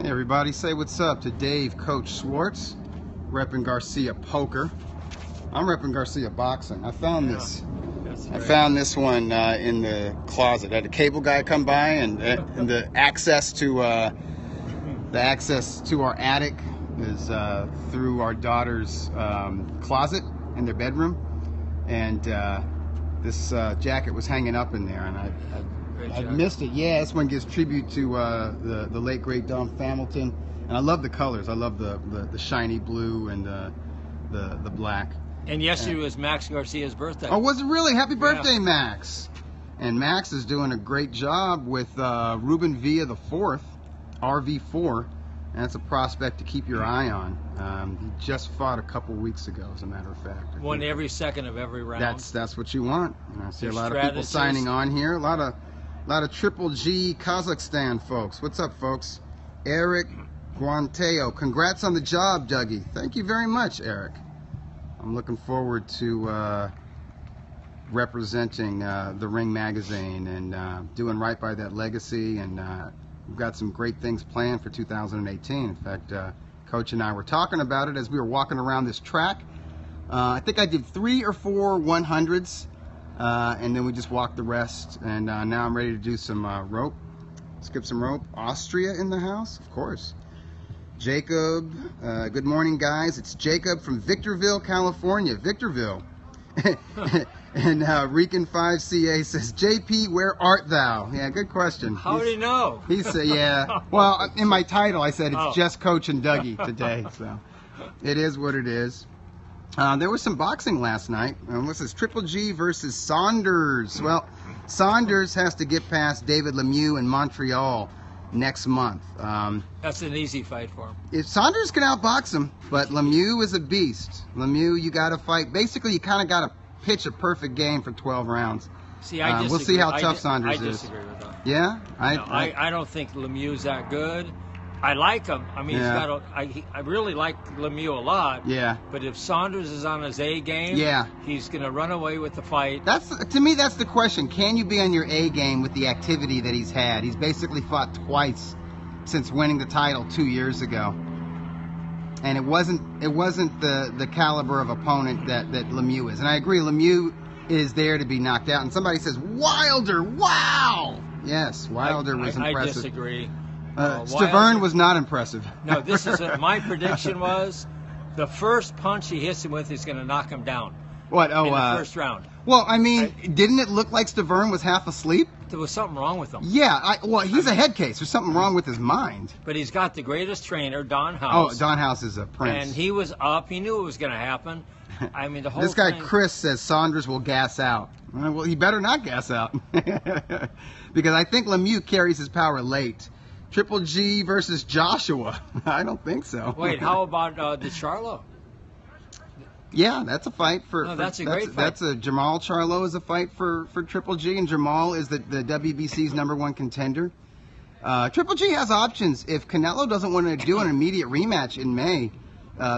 Hey everybody, say what's up to Dave, Coach Schwartz, repping Garcia Poker. I'm repping Garcia Boxing. I found this. I found this one in the closet. I had a cable guy come by, and the access to our attic is through our daughter's closet in their bedroom, and this jacket was hanging up in there, and I missed it. Yeah, this one gives tribute to the late great Don Hamilton, and I love the colors. I love the shiny blue and the black. And yesterday was Max Garcia's birthday. Oh, was it really? Happy birthday, Max! And Max is doing a great job with Ruben Villa the Fourth, RV4, and that's a prospect to keep your eye on. He just fought a couple weeks ago, as a matter of fact. Won every second of every round. That's what you want. And I see a lot of people signing on here. A lot of Triple G Kazakhstan folks. What's up, folks? Eric Guanteo. Congrats on the job, Dougie. Thank you very much, Eric. I'm looking forward to representing the Ring magazine and doing right by that legacy. And we've got some great things planned for 2018. In fact, Coach and I were talking about it as we were walking around this track. I think I did 3 or 4 100s. And then we just walked the rest, and now I'm ready to do some rope. Skip some rope. Austria in the house, of course. Jacob, good morning, guys. It's Jacob from Victorville, California. Victorville. And Rican5CA says, JP, where art thou? Yeah, good question. How did he know? He said, yeah. Well, in my title, I said it's just Coach and Dougie today, so it is what it is. There was some boxing last night. This is Triple G versus Saunders. Well, Saunders has to get past David Lemieux in Montreal next month. That's an easy fight for him. If Saunders can outbox him, but Lemieux is a beast. Lemieux, you got to fight. Basically, you kind of got to pitch a perfect game for 12 rounds. See, I disagree. We'll see how tough Saunders is. I disagree with that. Yeah? I don't think Lemieux's that good. I like him. I mean, yeah. I really like Lemieux a lot. Yeah. But if Saunders is on his A game, yeah, he's going to run away with the fight. To me, that's the question. Can you be on your A game with the activity that he's had? He's basically fought twice since winning the title 2 years ago, and it wasn't the caliber of opponent that Lemieux is. And I agree, Lemieux is there to be knocked out. And somebody says Wilder, wow. Yes, Wilder was impressive. I disagree. Stavern was not impressive. No, this is my prediction was the first punch he hits him with is going to knock him down. What? Oh, in the first round. Well, I mean, didn't it look like Stavern was half asleep? There was something wrong with him. Yeah, well, he's a head case. There's something wrong with his mind. But he's got the greatest trainer, Don House. Oh, Don House is a prince. And he was up. He knew it was going to happen. I mean, the whole This guy thing... Chris says Saunders will gas out. Well, he better not gas out. Because I think Lemieux carries his power late. Triple G versus Joshua. I don't think so. Wait, how about DiCarlo? Yeah, that's a fight for. No, that's a great fight. That's a Jamal Charlo is a fight for Triple G, and Jamal is the WBC's #1 contender. Triple G has options if Canelo doesn't want to do an immediate rematch in May.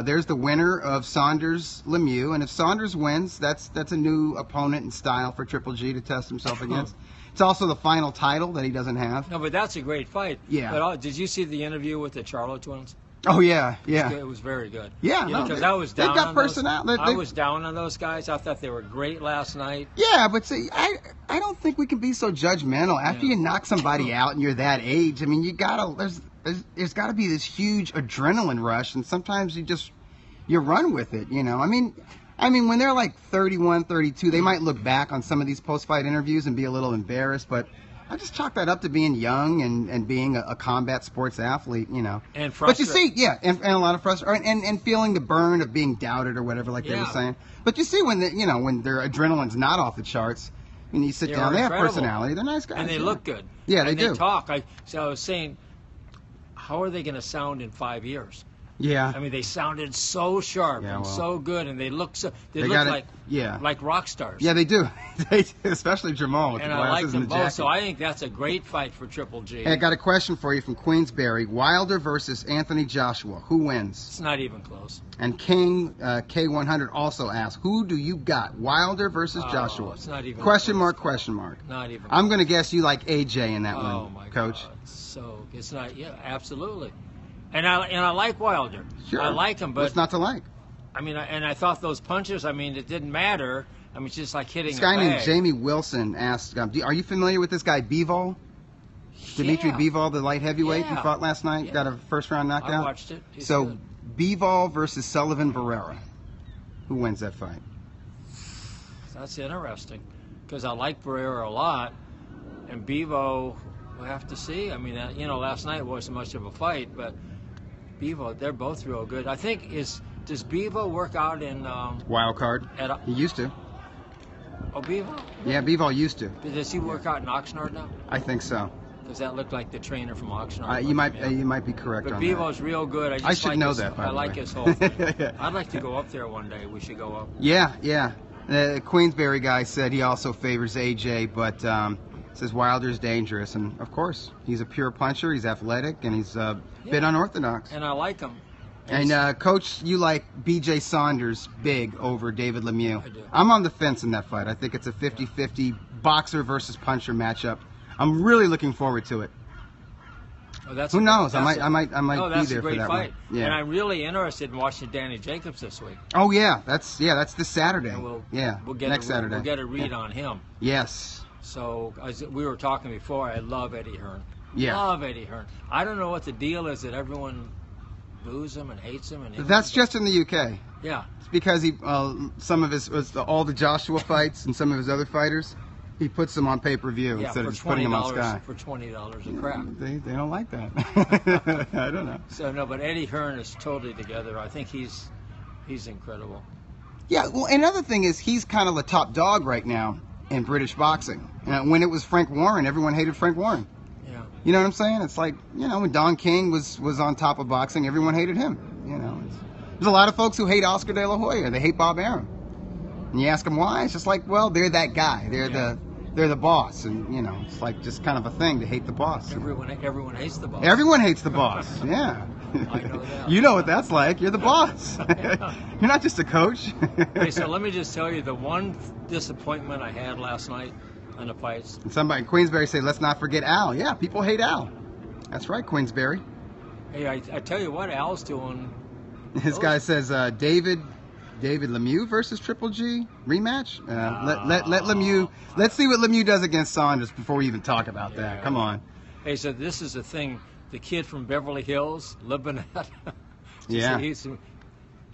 There's the winner of Saunders Lemieux, and if Saunders wins, that's a new opponent and style for Triple G to test himself against. It's also the final title that he doesn't have. No, but that's a great fight. Yeah. But did you see the interview with the Charlo twins? Oh yeah, yeah. It was very good. Yeah, because I was down. They've got personality. I was down on those guys. I thought they were great last night. Yeah, but see, I don't think we can be so judgmental after you knock somebody out and you're that age. I mean, you gotta there's got to be this huge adrenaline rush, and sometimes you run with it. You know, I mean, when they're like 31, 32, they might look back on some of these post-fight interviews and be a little embarrassed, but I just chalk that up to being young and being a combat sports athlete, you know. And but you see, yeah, and a lot of frustration and feeling the burn of being doubted or whatever, like they were saying. But you see when when their adrenaline's not off the charts, and you sit down, they have personality. They're nice guys. And they look good. Yeah, they do. They talk. So I was saying, how are they going to sound in 5 years? Yeah. I mean, they sounded so sharp and so good, and they look like rock stars. Yeah, they do. They do, especially Jamal with and the I glasses like them and the both. jacket. So I think that's a great fight for Triple G. Hey, I got a question for you from Queensberry. Wilder versus Anthony Joshua. Who wins? It's not even close. And King K100 also asks, who do you got? Wilder versus Joshua? It's not even question close. mark, question mark. Not even I'm going to guess you like AJ in that one, my Coach. God. So it's not, absolutely. And I like Wilder. Sure. I like him, but what's not to like? I mean, and I thought those punches. I mean, it didn't matter. I mean, it's just like hitting. This guy named Jamie Wilson asked, "Are you familiar with this guy Bivol? Dimitri Bivol, the light heavyweight who fought last night, got a first-round knockout." I watched it. He's so, good. Bivol versus Sullivan Barrera. Who wins that fight? That's interesting, because I like Barrera a lot, and Bivol, we'll have to see. I mean, last night wasn't much of a fight, but Bivol, they're both real good. I think does Bivol work out in Wild Card? He used to. Oh, Bivol? Yeah, Bivol used to. Does he work out in Oxnard now? I think so. Does that look like the trainer from Oxnard? You might be correct but on Bivol's real good. I should know that. By I the like way. his whole thing. I'd like to go up there one day. We should go up. Yeah. The Queensberry guy said he also favors AJ, but says Wilder's dangerous, and of course he's a pure puncher. He's athletic, and he's a bit unorthodox. And I like him. And Coach, you like B.J. Saunders big over David Lemieux. I do. I'm on the fence in that fight. I think it's a 50-50 boxer versus puncher matchup. I'm really looking forward to it. Oh, who knows? I might be there for that one. That's a great fight. Yeah. And I'm really interested in watching Danny Jacobs this week. Oh yeah, that's this Saturday. We'll get next Saturday. We'll get a read on him. Yes. So as we were talking before, I love Eddie Hearn. Yeah. Love Eddie Hearn. I don't know what the deal is that everyone boos him and hates him. That's just in the UK. Yeah. It's because he some of his all the Joshua fights and some of his other fighters. He puts them on pay-per-view instead of just putting them on Sky. For $20 a crap. They don't like that. I don't know. So no, but Eddie Hearn is totally together. I think he's incredible. Yeah. Well, another thing is he's kind of the top dog right now in British boxing. When it was Frank Warren, everyone hated Frank Warren. Yeah. You know what I'm saying? It's like when Don King was on top of boxing, everyone hated him. There's a lot of folks who hate Oscar De La Hoya. They hate Bob Arum. And you ask them why, it's just like, well, they're that guy. They're the boss, and it's like just kind of a thing to hate the boss. Everyone hates the boss. Everyone hates the boss. Yeah. I know that. You know what that's like. You're the boss. You're not just a coach. Hey, so let me just tell you the one disappointment I had last night on the fights. And somebody in Queensberry said, let's not forget Al. Yeah, people hate Al. That's right, Queensberry. Hey, I tell you what, Al's doing. This guy says David Lemieux versus Triple G rematch. Let Lemieux. Let's see what Lemieux does against Saunders before we even talk about that. Come on. Hey, so this is the thing. The kid from Beverly Hills, Libanette. Yeah.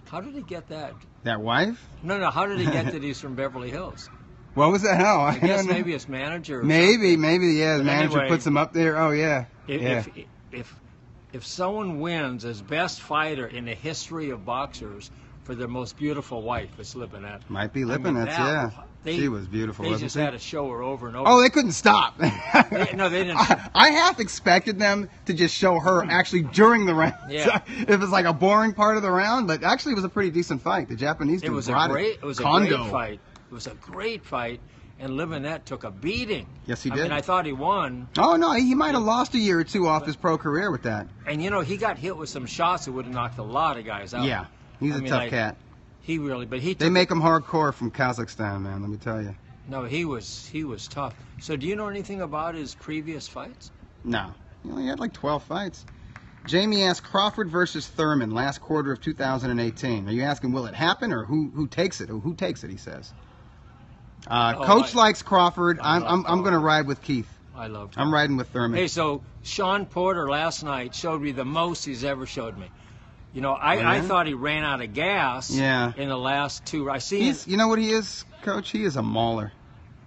How did he get that? That wife? No. How did he get that he's from Beverly Hills? What was that? How? I guess maybe his manager. Maybe. Yeah. The manager puts him up there. Oh yeah. If someone wins as best fighter in the history of boxers for their most beautiful wife, it's Libanette. Might be Libanette, yeah. She was beautiful. They just had to show her over and over. Oh, they couldn't stop. They didn't. I half expected them to just show her actually during the round. Yeah. It was like a boring part of the round, but actually it was a pretty decent fight. The Japanese dude brought it. It was a great fight. It was a great fight, and Libanette took a beating. Yes, he did. I mean, I thought he won. Oh, no, he might have lost a year or two off his pro career with that. And, he got hit with some shots that would have knocked a lot of guys out. Yeah, he's a tough cat. They make him hardcore from Kazakhstan, man, let me tell you. No, he was tough. So do you know anything about his previous fights? No. He had like 12 fights. Jamie asked Crawford versus Thurman last quarter of 2018. Are you asking will it happen or who takes it? Or who takes it, he says. Coach likes Crawford. I'm going to ride with Keith. I love Crawford. I'm riding with Thurman. Hey, so Sean Porter last night showed me the most he's ever showed me. I thought he ran out of gas in the last two. You know what he is, Coach? He is a mauler.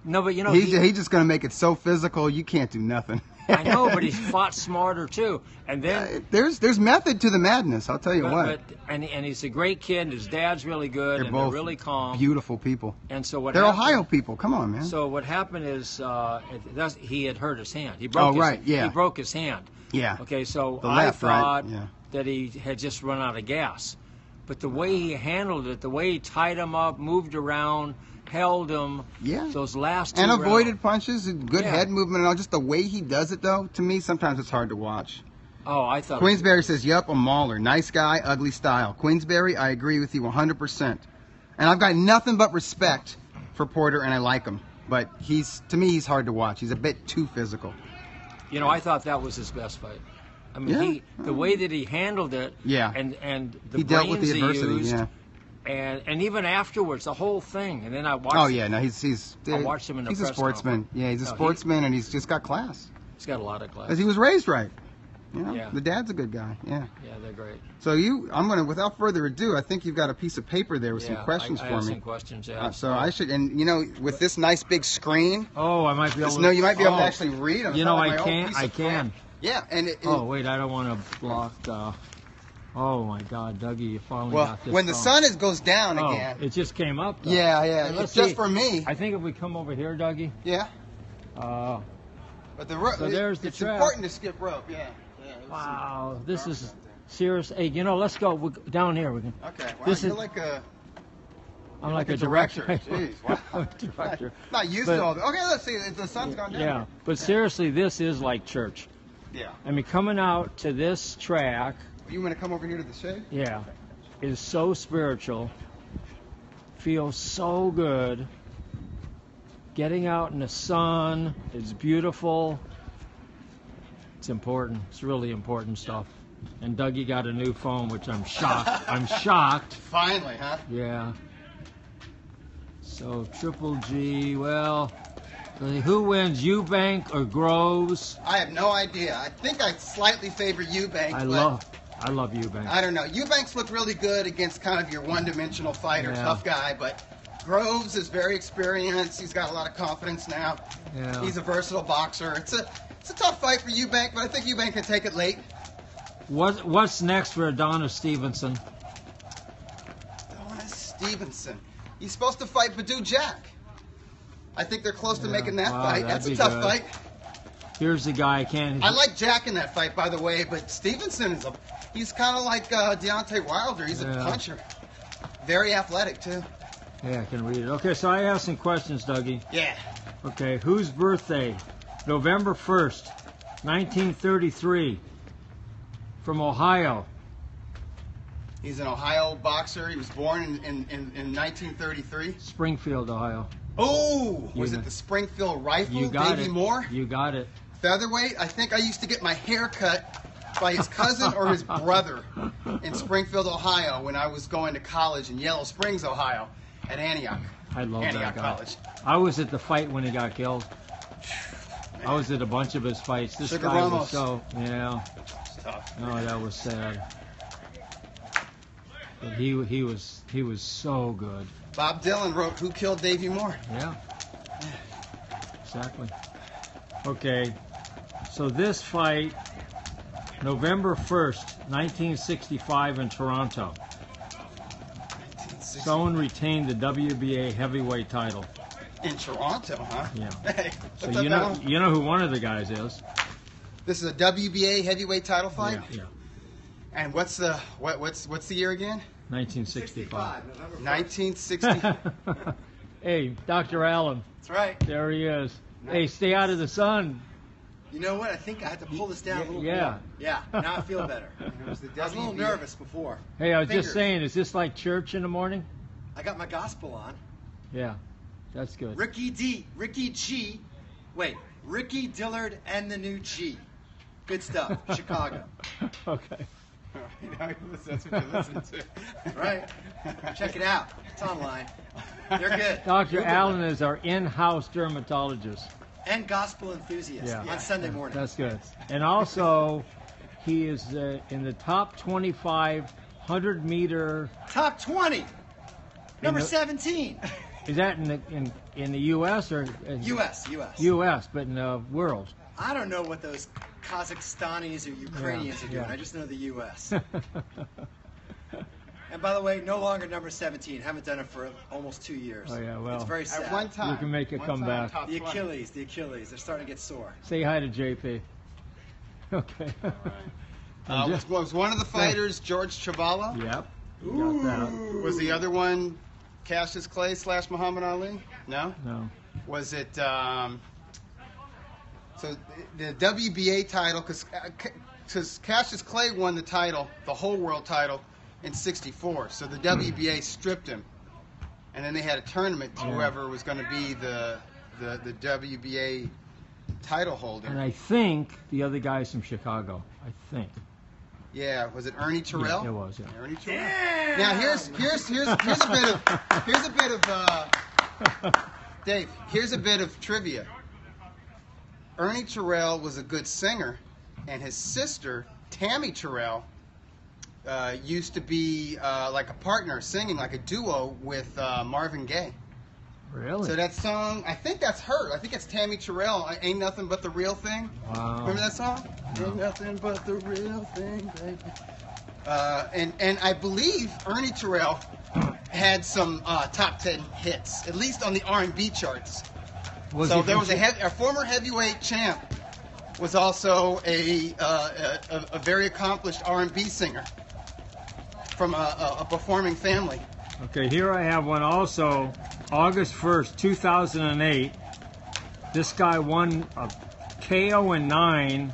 No, but he's just going to make it so physical you can't do nothing. I know, but he's fought smarter too. And then there's method to the madness. I'll tell you what. And he's a great kid. And his dad's really good. They're both really calm, beautiful people. And so they're Ohio people. Come on, man. So what happened is he had hurt his hand. He broke his hand. Yeah. Okay, so I thought that he had just run out of gas. But the way he handled it, the way he tied him up, moved around, held him, those last two and avoided rounds. Punches, and good head movement and all. Just the way he does it, though, to me, sometimes it's hard to watch. Oh, I thought... Queensberry says, yep, a mauler. Nice guy, ugly style. Queensberry, I agree with you 100%. And I've got nothing but respect for Porter, and I like him. But to me, he's hard to watch. He's a bit too physical. I thought that was his best fight. I mean, Yeah. the way that he handled it, Yeah. and the He dealt with the brains he adversity. used, Yeah. and even afterwards, the whole thing. And then I watched. Oh yeah, no, he's I watched him in the he's a press sportsman. conference. Yeah, he's a No, sportsman, and he's just got class. He's got a lot of class. Because he was raised right. You know, Yeah. the dad's a good guy. Yeah. Yeah, they're great. So without further ado, I think you've got a piece of paper there with some questions I for have me. some questions. Yeah. So I should, and with this nice big screen, Oh, I might be able to. you might be able to actually read them. You know, I can. I can. Yeah, and Oh, wait, I don't want to block. Oh my God, Dougie, you finally well, got this. when the phone. sun goes down Oh, again. it just came up. Though. Yeah, And it's let's just see. for me. I think if we come over here, Dougie. Yeah, Uh, but So there's the it's track. important to skip rope. Yeah. Let's wow, this is serious. Hey, let's go down here. We can. see. Okay. Wow, This you're is- like a. I'm like a director. director. Jeez, wow. I'm a director. Not used But- to all that. Okay, let's see. The sun's gone down. Yeah, but seriously, this is like church. Yeah. I mean, coming out to this track, You want to come over here to the shade? yeah, is so spiritual. Feels so good. Getting out in the sun is beautiful. It's important. It's really important stuff. And Dougie got a new phone, which I'm shocked. I'm shocked. Finally, huh? Yeah. So Triple G. Well, who wins, Eubank or Groves? I have no idea. I think I slightly favor Eubank. I but love Eubank. I don't know. Eubanks looked really good against kind of your one-dimensional fighter, Yeah. tough guy, but Groves is very experienced. He's got a lot of confidence now. Yeah. He's a versatile boxer. It's a tough fight for Eubank, but I think Eubank can take it late. What's next for Adonis Stevenson? Adonis Stevenson. He's supposed to fight Badou Jack. I think they're close to Yeah. making that Wow, fight. that'd That's a be tough good. fight. Here's the guy. I like Jack in that fight, by the way, but Stevenson he's kind of like Deontay Wilder. He's a Yeah. puncher. Very athletic, too. Yeah, I can read it. Okay, so I have some questions, Dougie. Yeah. Okay, whose birthday? November 1st, 1933. From Ohio. He's an Ohio boxer. He was born in 1933. Springfield, Ohio. Oh, was You- it the Springfield Rifle? You got Davey it. Moore? You got it. Featherweight? I think I used to get my hair cut by his cousin or his brother in Springfield, Ohio, when I was going to college in Yellow Springs, Ohio, at Antioch. I love Antioch that guy. College. I was at the fight when he got killed. I was at a bunch of his fights. This Sugar guy Ramos. was so, yeah. It's tough. Oh, that was sad. But he was so good. Bob Dylan wrote "Who Killed Davey Moore?" Yeah. Exactly. Okay. So this fight, November 1st, 1965 in Toronto. 1960. Someone retained the WBA heavyweight title. In Toronto, huh? Yeah. Hey, So what's up, you know Alan? who one of the guys is. This is a WBA heavyweight title fight. Yeah. And what's the year again? 1965. 1960. Hey, Dr. Allen, That's right. there he is. Hey, stay out of the sun. You know what? I think I had to pull this down a little Yeah. more. Yeah. Now I feel better. It was the I was a little WBA. nervous before. Hey, I was Fingers. just saying, is this like church in the morning? I got my gospel on. Yeah, that's good. Ricky G. Wait, Ricky Dillard and the new G. Good stuff. Chicago. Okay. That's what you listen to. Right. Check it out. It's online. They're good. Dr. Google Allen them. is our in-house dermatologist. And gospel enthusiast Yeah. on Sunday morning. That's good. And also, he is in the top 25 100-meter. Top 20. Number the- 17. Is that in the U.S. or U.S. U.S. but in the world? I don't know what those Kazakhstanis or Ukrainians are doing. yeah. I just know the U.S. And by the way, no longer number 17. Haven't done it for almost 2 years. Oh, yeah, well, it's very sad. At one time. You can make a one comeback. time, top The 20. Achilles. They're starting to get sore. Say hi to JP. Okay. Was one of the fighters George Chavala? Yep. You got that. Was the other one Cassius Clay / Muhammad Ali? No. No. Was it? So the WBA title, because Cassius Clay won the title, the whole world title, in '64. So the WBA stripped him, and then they had a tournament to whoever was going to be the WBA title holder. And I think the other guy's from Chicago. I think. Yeah, was it Ernie Terrell? Yeah, it was. Yeah. Ernie Terrell. Now here's a bit of Dave. Here's a bit of trivia. Ernie Terrell was a good singer, and his sister Tammy Terrell used to be like a partner, singing like a duo with Marvin Gaye. Really? So that song, I think that's her. I think it's Tammy Terrell. Ain't Nothing But the Real Thing. Wow. Remember that song? No. Ain't nothing but the real thing, baby. And I believe Ernie Terrell had some top 10 hits, at least on the R&B charts. So there was a former heavyweight champ was also a very accomplished R&B singer from a performing family. Okay, here I have one also. August 1st, 2008. This guy won a KO in 9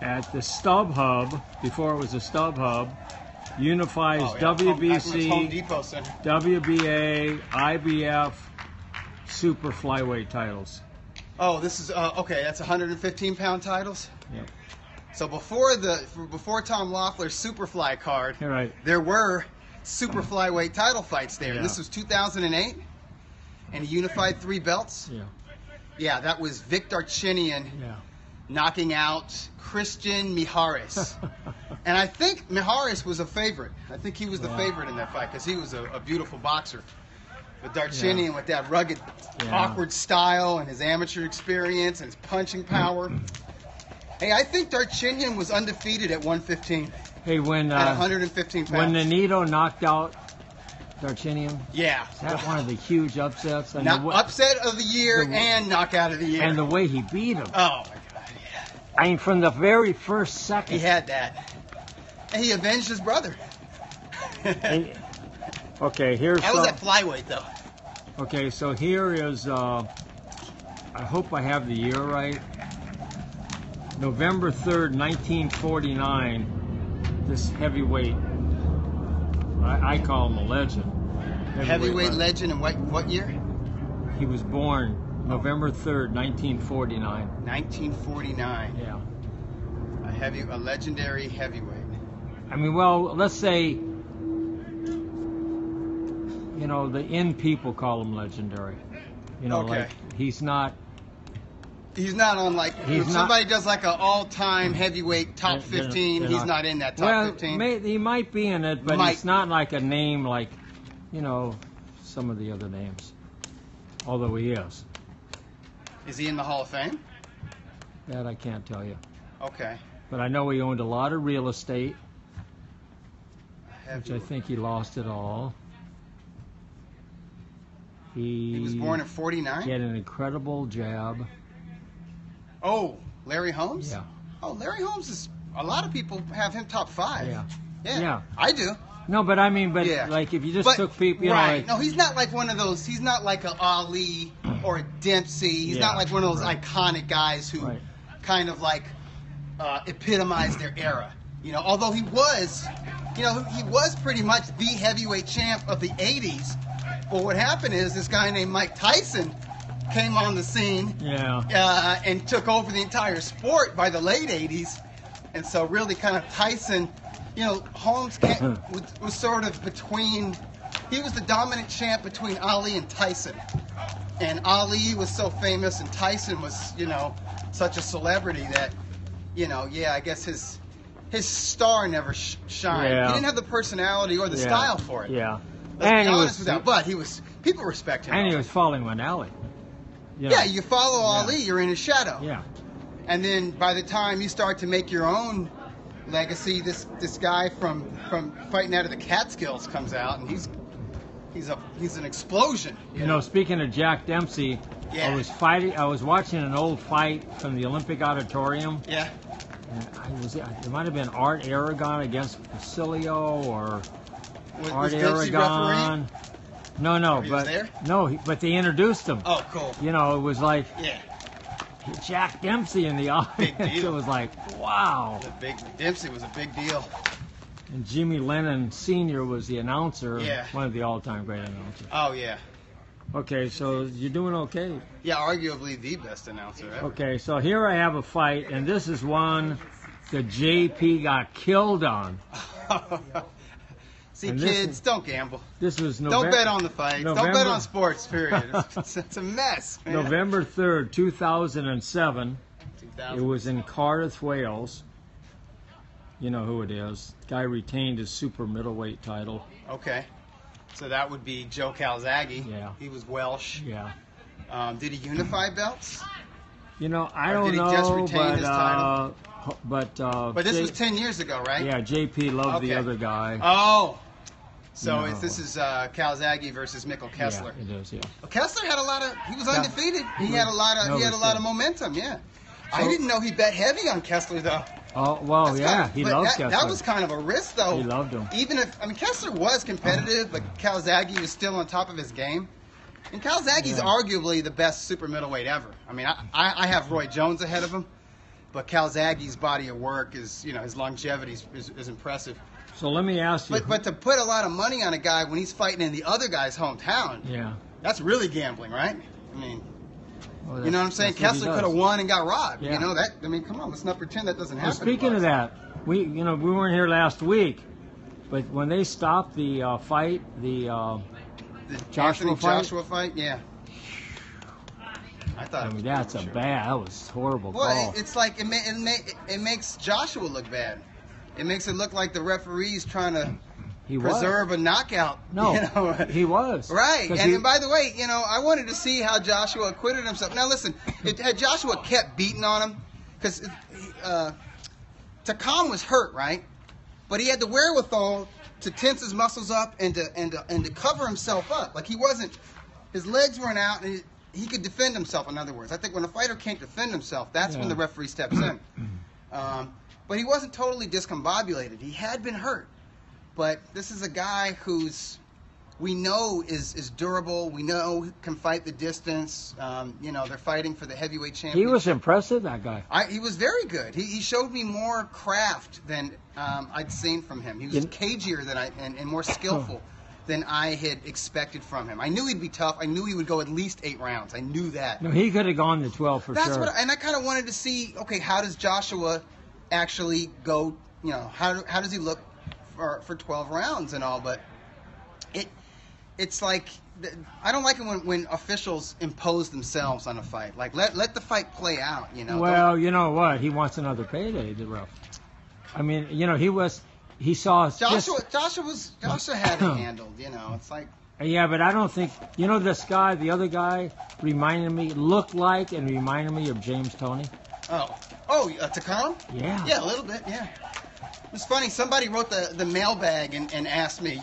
at the StubHub, before it was a StubHub. Unifies WBC, Home Depot Center. WBA, IBF, super flyweight titles. Oh, this is okay. That's 115-pound titles. Yep. So before Tom Loeffler's Superfly card, You're right. there were super flyweight title fights there. Yeah. This was 2008, and he unified 3 belts. Yeah. Yeah, that was Vic Darchinyan Yeah. knocking out Christian Mijares. And I think Mijares was a favorite. I think he was the favorite in that fight because he was a beautiful boxer. But Darchinyan with that rugged, awkward style and his amateur experience and his punching power. Hey, I think Darchinyan was undefeated at 115. Hey, when At 115 pounds. when Nonito knocked out Darchinyan, Yeah. is that one of the huge upsets? And Upset of the year and knockout of the year. and the way he beat him. Oh, my God, yeah. I mean, from the very first second. He had that. And he avenged his brother. Okay, here's That was at flyweight, though. okay, so here is I hope I have the year right. November 3rd, 1949. This heavyweight, I call him a legend. Heavyweight legend in what year? He was born November 3rd, 1949. 1949. Yeah. A legendary heavyweight. I mean, well, let's say, the in people call him legendary. Like he's not on like if somebody does like an all-time heavyweight top 15. He's not in that top 15. He might be in it, but it's not like a name like, some of the other names. Although he is. Is he in the Hall of Fame? That I can't tell you. Okay. But I know he owned a lot of real estate, which I think he lost it all. He was born in 49? He had an incredible jab. Oh, Larry Holmes? Yeah. Oh, Larry Holmes is, a lot of people have him top 5. Yeah. I do. No, but I mean, like if you just took people, right. No, he's not like one of those, he's not like an Ali or a Dempsey. He's not like one of those iconic guys who kind of like epitomized their era. Although he was, he was pretty much the heavyweight champ of the 80s. But what happened is this guy named Mike Tyson came on the scene and took over the entire sport by the late 80s. And so really kind of Tyson, Holmes was sort of between, he was the dominant champ between Ali and Tyson. And Ali was so famous and Tyson was, such a celebrity that, I guess his star never shined. Yeah. He didn't have the personality or the style for it. Yeah. Let's be honest with that. But people respect him. And he was following one alley. Yeah, you follow Ali, you're in his shadow. Yeah. And then by the time you start to make your own legacy, this guy from fighting out of the Catskills comes out, and he's an explosion. Speaking of Jack Dempsey, I was watching an old fight from the Olympic Auditorium. Yeah. And it might have been Art Aragon against Facilio or Art Dempsey Aragon. No, but they introduced him. Oh, cool. It was like Jack Dempsey in the audience. Big deal. It was like, wow. Dempsey was a big deal. And Jimmy Lennon Sr. was the announcer, Yeah. one of the all-time great announcers. Oh, yeah. Okay, so you're doing okay. Yeah, arguably the best announcer ever. Okay, so here I have a fight, and this is one that JP got killed on. See, And this kids, is- don't gamble. This was Don't bet on the fights. Don't bet November- on sports, period. It's a mess, man. November 3rd, 2007. 2000. It was in Cardiff, Wales. You know who it is. Guy retained his super middleweight title. Okay. So that would be Joe Calzaghe. Yeah. He was Welsh. Yeah. Did he unify belts? You know, I Or don't did he know, just retain his title? but But this was 10 years ago, right? yeah, JP loved the Okay. other guy. Oh. So No. this is Calzaghe versus Mikkel Kessler. Yeah, it is. Yeah. Well, Kessler had a lot of. He was undefeated. He had a lot of. No, He had a he lot did. of momentum. Yeah. I didn't know he bet heavy on Kessler though. Oh well, That's yeah, kind of- he but loves that, Kessler. That was kind of a risk though. He loved him. Even if Kessler was competitive, but Calzaghe was still on top of his game. And Calzaghe's arguably the best super middleweight ever. I mean, I have Roy Jones ahead of him, but Calzaghe's body of work is, his longevity is impressive. So let me ask you. But to put a lot of money on a guy when he's fighting in the other guy's hometown, yeah. that's really gambling, right? I mean, Well, you know what I'm saying? that's what he Kessler does. could have won and got robbed. Yeah. Come on, let's not pretend that doesn't happen. Well, speaking of that, we weren't here last week, but when they stopped the fight, the Joshua fight? Joshua fight, yeah. I thought. I mean, that's that was horrible Well, call. it's like it makes Joshua look bad. It makes it look like the referee's trying to He was. preserve a knockout. No, you know? he was. Right. 'Cause And by the way, I wanted to see how Joshua acquitted himself. Now listen, had Joshua kept beating on him, because Takam was hurt, right? But he had the wherewithal to tense his muscles up and to cover himself up. Like his legs weren't out, and he could defend himself. In other words, I think when a fighter can't defend himself, that's when the referee steps in. But he wasn't totally discombobulated. He had been hurt. But this is a guy who's we know is durable. We know can fight the distance. They're fighting for the heavyweight championship. He was impressive, that guy. He was very good. He showed me more craft than I'd seen from him. He was cagier than and more skillful than I had expected from him. I knew he'd be tough. I knew he would go at least 8 rounds. I knew that. No, he could have gone to 12 for That's sure. and I kind of wanted to see, okay, how does Joshua actually go, how does he look for 12 rounds and all, but it's like, I don't like it when officials impose themselves on a fight. Like, let the fight play out, Well, you know what? He wants another payday, the ref. I mean, he saw Joshua had it handled, it's like. Yeah, but I don't think, this guy, the other guy, looked like and reminded me of James Toney. Takam? Yeah. Yeah, a little bit, yeah. It's funny, somebody wrote the mailbag and asked me,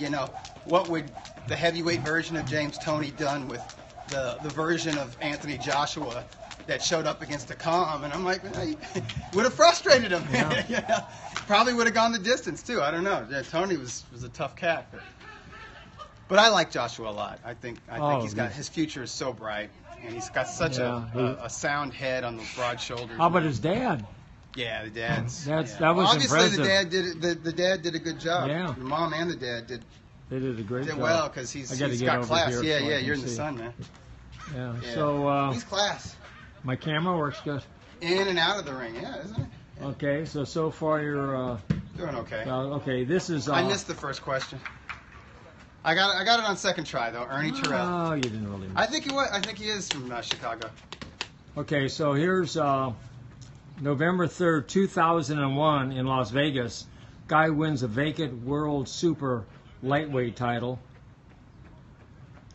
what would the heavyweight version of James Toney done with the version of Anthony Joshua that showed up against Takam? And I'm like, would have frustrated him. Yeah. Probably would have gone the distance, too. I don't know. Yeah, Toney was a tough cat. But I like Joshua a lot. I think his future is so bright. And he's got such a sound head on those broad shoulders. How about his dad? Yeah, the dad's. That was obviously impressive. the dad did a good job. Yeah. The mom and the dad did a great job. well because he's I gotta get got over class. here Yeah, so I can you're in the see. sun, man. Yeah. Yeah. So he's class. my camera works good. In and out of the ring, yeah, isn't it? Yeah. Okay, so far you're Doing okay. okay. This is I missed the first question. I got it on second try though. Ernie Terrell. Oh, you didn't really. I think he is from Chicago. Okay, so here's November 3rd, 2001 in Las Vegas. Guy wins a vacant World Super Lightweight title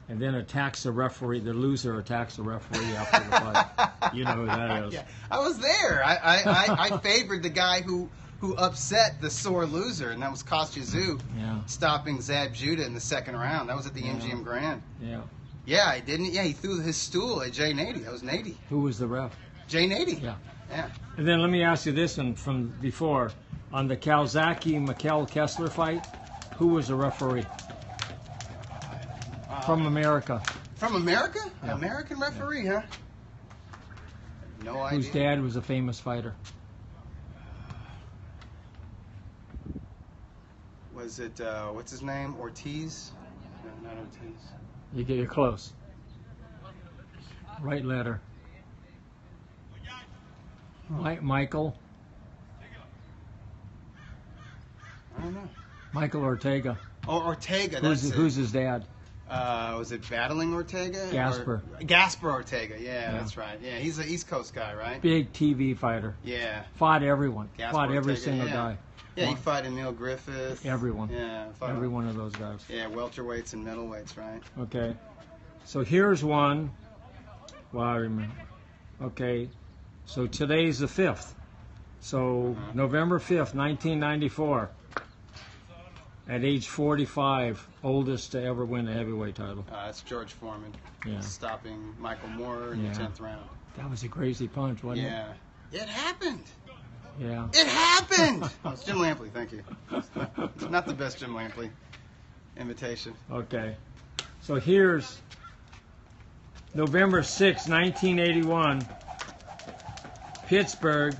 and then attacks the referee. The loser attacks the referee after the fight. You know who that is. Yeah, I was there. I favored the guy who upset the sore loser, and that was Kostya Tszyu, stopping Zab Judah in the second round. That was at the MGM Grand. Yeah. Yeah, I didn't. Yeah, he threw his stool at Jay Nady. That was Nady. Who was the ref? Jay Nady. Yeah. Yeah. And then let me ask you this one from before. On the Calzaghe-Mikkel Kessler fight, who was the referee? From America. From America? Yeah. American referee, huh? No idea. Whose dad was a famous fighter. Was it, what's his name? Ortiz? No, not Ortiz. You're close. Right letter. Michael. I don't know. Michael Ortega. Oh, Ortega. That's Who's his dad? Was it Battling Ortega? Gasper. Gasper Ortega. Yeah, that's right. Yeah, he's an East Coast guy, right? Big TV fighter. Yeah. Fought everyone. Gasper Fought every Ortega, single yeah. guy. Yeah, he fought Emil Griffith. Everyone. Yeah, Every one of those guys. Yeah, welterweights and middleweights, right? Okay. So here's one. Well, I remember. Okay. So today's the 5th. So November 5th, 1994. At age 45, oldest to ever win a heavyweight title. That's George Foreman. Yeah. Stopping Michael Moore in the 10th round. That was a crazy punch, wasn't Yeah. It happened. it? Yeah. It happened! Oh, it's Jim Lampley, thank you. It's not the best Jim Lampley invitation. Okay. So here's November 6, 1981. Pittsburgh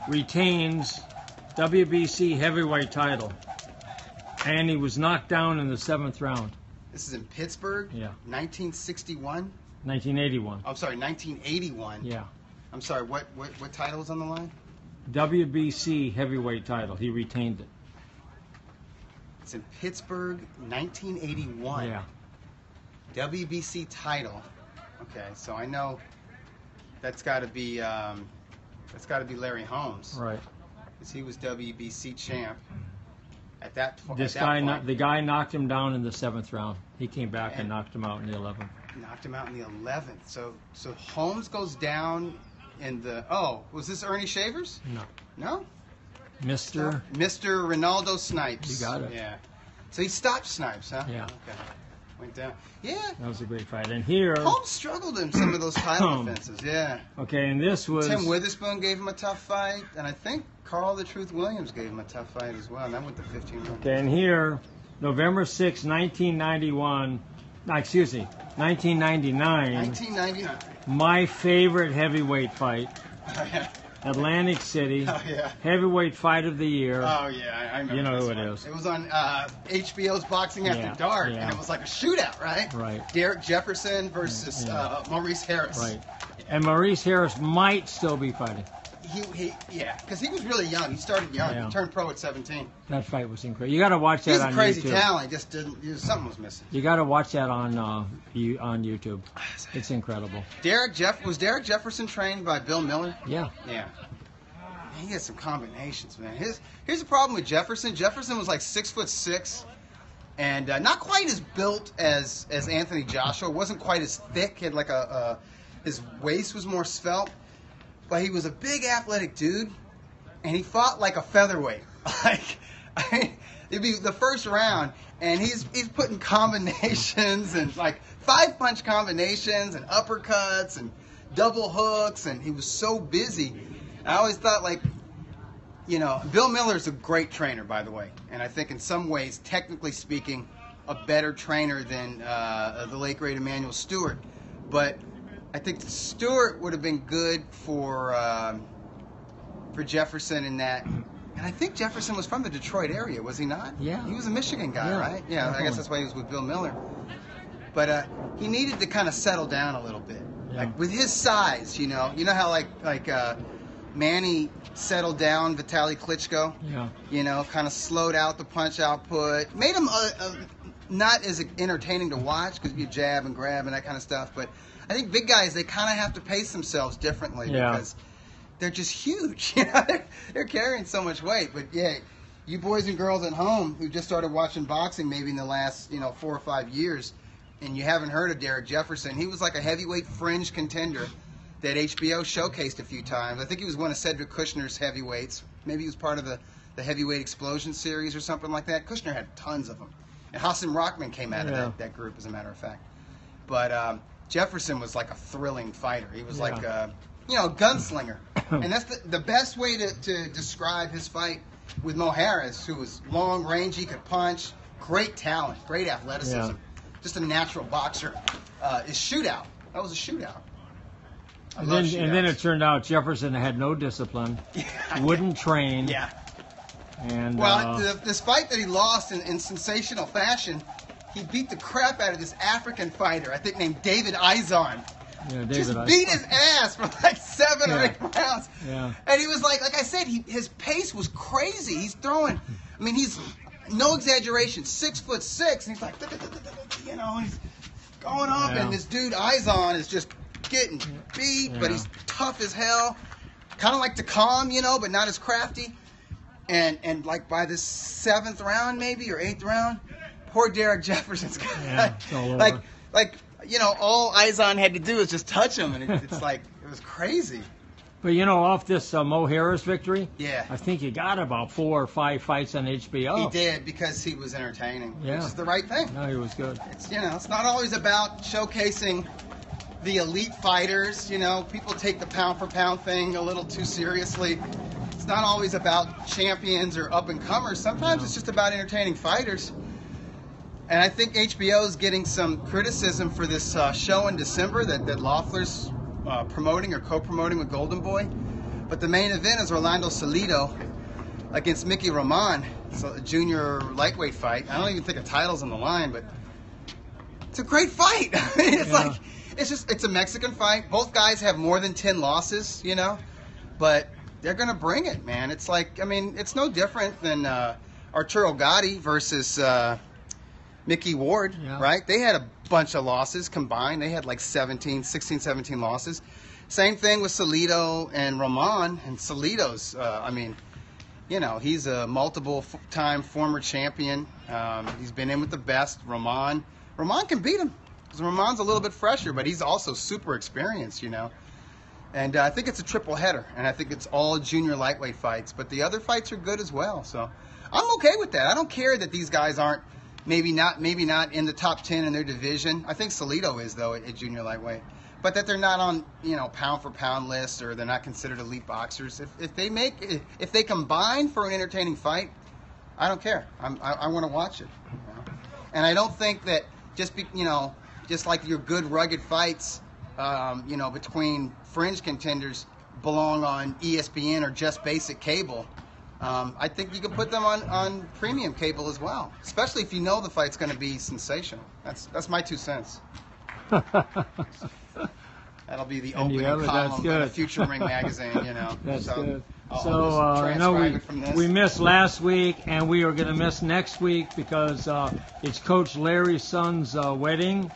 retains WBC heavyweight title. And he was knocked down in the 7th round. This is in Pittsburgh? Yeah. 1961? 1981. I'm sorry, 1981. Yeah. I'm sorry, what title was on the line? WBC heavyweight title. He retained it. It's in Pittsburgh, 1981. Yeah. WBC title. Okay, so I know that's got to be Larry Holmes. Right. Because he was WBC champ at that point. The guy knocked him down in the 7th round. He came back and knocked him out in the 11th. Knocked him out in the 11th. So Holmes goes down in the. Oh, was this Ernie Shavers? No. No. Mr. Ronaldo Snipes. You got it. Yeah. So he stopped Snipes, huh? Yeah. Okay. Went down. Yeah. That was a great fight. And here. Holmes struggled in some of those title defenses. Yeah. Okay, and this was. Tim Witherspoon gave him a tough fight, and I think Carl the Truth Williams gave him a tough fight as well. And that went to 15 rounds. Okay, and here, November 6, 1991. Excuse me, 1999. 1999. My favorite heavyweight fight. Oh, yeah. Atlantic City. Oh, yeah. Heavyweight fight of the year. Oh, yeah, I remember. You know this who it one. is. It was on HBO's Boxing After Dark, yeah. and it was like a shootout, right? Right. Derek Jefferson versus Maurice Harris. Right. And Maurice Harris might still be fighting. Yeah, because he was really young. He started young. Yeah. He turned pro at 17. That fight was incredible. You got to watch that He's on a crazy YouTube. talent. Just didn't. Something was missing. You got to watch that on YouTube. It's incredible. Was Derek Jefferson trained by Bill Miller? Yeah. Yeah. He had some combinations, man. Here's the problem with Jefferson. Jefferson was like 6'6", and not quite as built as Anthony Joshua. Wasn't quite as thick. He had like his waist was more svelte, but he was a big athletic dude, and he fought like a featherweight. It'd be the first round, and he's putting combinations and like 5-punch combinations and uppercuts and double hooks, and he was so busy. I always thought, like, Bill Miller's a great trainer, by the way, and I think in some ways, technically speaking, a better trainer than the late great Emanuel Stewart. But I think Stewart would have been good for Jefferson in that. And I think Jefferson was from the Detroit area, was he not? Yeah. He was a Michigan guy, right? Yeah, definitely. I guess that's why he was with Bill Miller. But he needed to kind of settle down a little bit, like with his size. You know how like Manny settled down Vitaly Klitschko. Yeah. Kind of slowed out the punch output, made him not as entertaining to watch because you jab and grab and that kind of stuff. But I think big guys, they kind of have to pace themselves differently because they're just huge. They're carrying so much weight. But yeah, you boys and girls at home who just started watching boxing maybe in the last 4 or 5 years, and you haven't heard of Derek Jefferson, he was like a heavyweight fringe contender that HBO showcased a few times. I think he was one of Cedric Kushner's heavyweights. Maybe he was part of the Heavyweight Explosion series or something like that. Kushner had tons of them. And Hassan Rahman came out of that group, as a matter of fact. But Jefferson was like a thrilling fighter. He was like a gunslinger. And that's the best way to describe his fight with Mo Harris, who was long, rangy, could punch, great talent, great athleticism, just a natural boxer, is shootout. That was a shootout. And then it turned out Jefferson had no discipline, wouldn't train. Yeah. And this fight that he lost in sensational fashion, he beat the crap out of this African fighter, I think named David Izon. Yeah, just David, beat his ass for like 7 or 8 rounds. Yeah. And he was like I said, his pace was crazy. He's throwing, I mean, he's, no exaggeration, 6'6", and he's like, you know, and he's going up, and this dude Izon is just getting beat, but he's tough as hell. Kind of like Takam, you know, but not as crafty. And like by the 7th round, maybe, or 8th round, poor Derek Jefferson's like, you know, all Izon had to do is just touch him, and it's like, it was crazy. But, you know, off this Mo Harris victory, Yeah. I think he got about 4 or 5 fights on HBO. He did, because he was entertaining, which is the right thing. No, he was good. It's, you know, it's not always about showcasing the elite fighters. You know, people take the pound-for-pound thing a little too seriously. It's not always about champions or up-and-comers. Sometimes it's just about entertaining fighters. And I think HBO is getting some criticism for this show in December that Loeffler's promoting or co-promoting with Golden Boy. But the main event is Orlando Salido against Mickey Roman. It's a junior lightweight fight. I don't even think a title's on the line, but it's a great fight. I mean, it's like, it's a Mexican fight. Both guys have more than 10 losses, you know, but they're going to bring it, man. It's like, I mean, it's no different than Arturo Gatti versus Mickey Ward, right? They had a bunch of losses combined. They had like 16, 17 losses. Same thing with Salido and Roman. And Salido's, I mean, you know, he's a multiple-time former champion. He's been in with the best. Roman can beat him, because Roman's a little bit fresher, but he's also super experienced, you know. And I think it's a triple header, and I think it's all junior lightweight fights. But the other fights are good as well. So I'm okay with that. I don't care that these guys aren't maybe not in the top 10 in their division. I think Salido is, though, at junior lightweight. But that they're not on, you know, pound-for-pound lists, or they're not considered elite boxers. If they combine for an entertaining fight, I don't care. I want to watch it. You know? And I don't think that just like your good rugged fights, you know, between fringe contenders belong on ESPN or just basic cable. I think you can put them on premium cable as well, especially if you know the fight's going to be sensational. That's my 2 cents. That'll be the opening column of the Future Ring magazine, you know. That's good. So we missed last week, and we are going to miss next week because it's Coach Larry's son's wedding.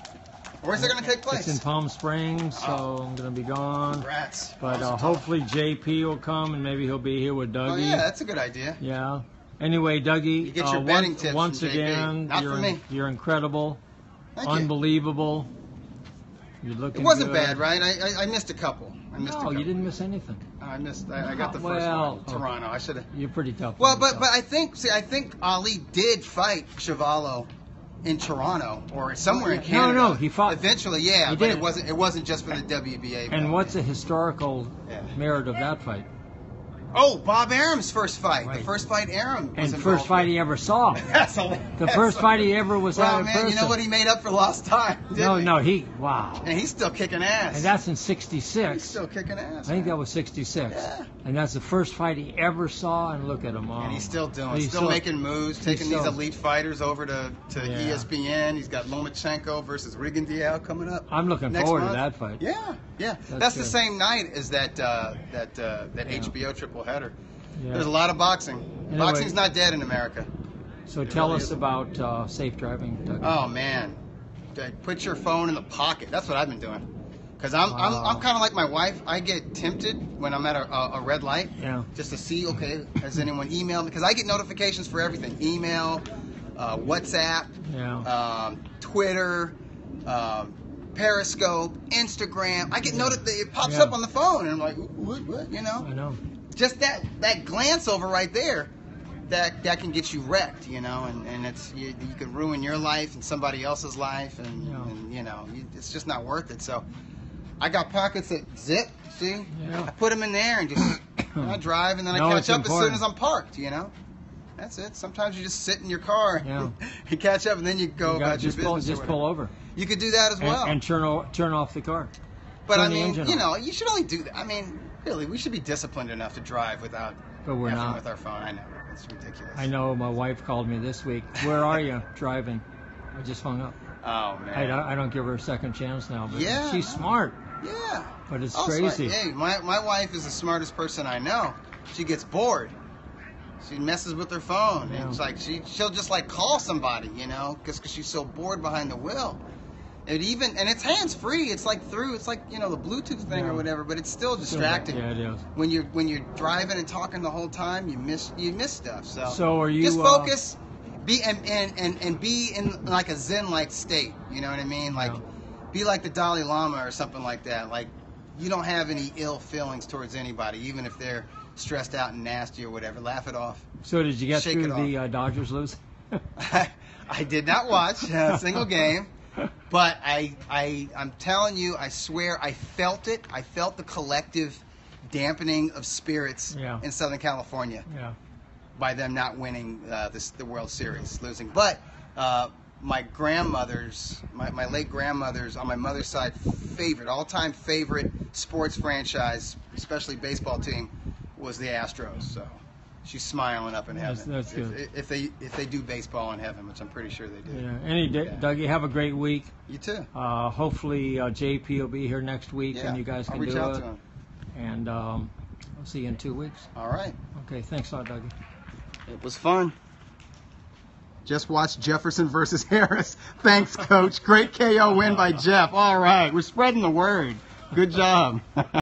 Where's it going to take place? It's in Palm Springs, so I'm going to be gone. Congrats. But hopefully JP will come, and maybe he'll be here with Dougie. Oh, yeah, that's a good idea. Yeah. Anyway, Dougie, you get your betting tips once from JP. again, Not for me. You're incredible. Thank you. You're looking It wasn't good. bad, right? I missed a couple. No, you didn't miss anything. I got the first one. Toronto. I should have. You're pretty tough. Well, but I think Ali did fight Chuvalo in Toronto or somewhere in Canada. No, he fought eventually. Yeah, he but did. it wasn't just for the WBA. And what's the historical merit of that fight? Oh, Bob Arum's first fight. Right. The first fight Arum was And involved first fight in. he ever saw. The first fight he ever was well, out in man, person. you know what? He made up for lost time. Wow. And he's still kicking ass. And that's in '66. He's still kicking ass. I think that was '66. Yeah. And that's the first fight he ever saw. And look at him. And he's still doing. He's Still making moves, taking these elite fighters over to Yeah. ESPN. He's got Lomachenko versus Rigondeaux coming up. I'm looking next forward month. to that fight. Yeah. That's the same night as that HBO triple header. Yeah. There's a lot of boxing. Anyway, Boxing's not dead in America. So tell us about safe driving, Doug. Oh man, put your phone in the pocket. That's what I've been doing. Because I'm kind of like my wife. I get tempted when I'm at a red light, just to see, okay, has anyone emailed me? Because I get notifications for everything: email, WhatsApp, Twitter, Periscope, Instagram. I get it pops up on the phone, and I'm like, what? You know? I know. Just that glance over right there, that can get you wrecked, you know, and it's you can ruin your life and somebody else's life, and you know, it's just not worth it. So I got pockets that zip. See, I put them in there and just I drive, and then I catch up as soon as I'm parked. You know, that's it. Sometimes you just sit in your car and catch up, and then you go about your business. Just pull over. You could do that as well, and turn off the car. But I mean, you know, you should only do that. I mean, really, we should be disciplined enough to drive without effing with our phone. I know, it's ridiculous. I know. My wife called me this week. Where are you driving? I just hung up. Oh man. I don't give her a second chance now. But she's smart. Yeah. But it's Also, crazy. Hey, my wife is the smartest person I know. She gets bored. She messes with her phone. Yeah. It's like she'll just like call somebody, you know, because she's so bored behind the wheel. And it's hands free. It's like the Bluetooth thing or whatever, but it's still distracting. Yeah, it is. When you're driving and talking the whole time, you miss stuff. So are you just focus, be in like a Zen-like state. You know what I mean? Like be like the Dalai Lama or something like that. Like you don't have any ill feelings towards anybody, even if they're stressed out and nasty or whatever. Laugh it off. So did you get Shake through it the Dodgers lose? I did not watch a single game, but I'm telling you, I swear, I felt it. I felt the collective dampening of spirits in Southern California by them not winning the World Series, losing. But my grandmother's, my late grandmother's, on my mother's side, all-time favorite sports franchise, especially baseball team, was the Astros. So she's smiling up in heaven. That's good. If they do baseball in heaven, which I'm pretty sure they do. Yeah. Doug, you have a great week. You too. Hopefully JP will be here next week, and you guys can I'll reach do out it. to him. And I'll see you in 2 weeks. All right. Okay. Thanks a lot, Dougie. It was fun. Just watched Jefferson versus Harris. Thanks, Coach. Great KO win by Jeff. All right. We're spreading the word. Good job.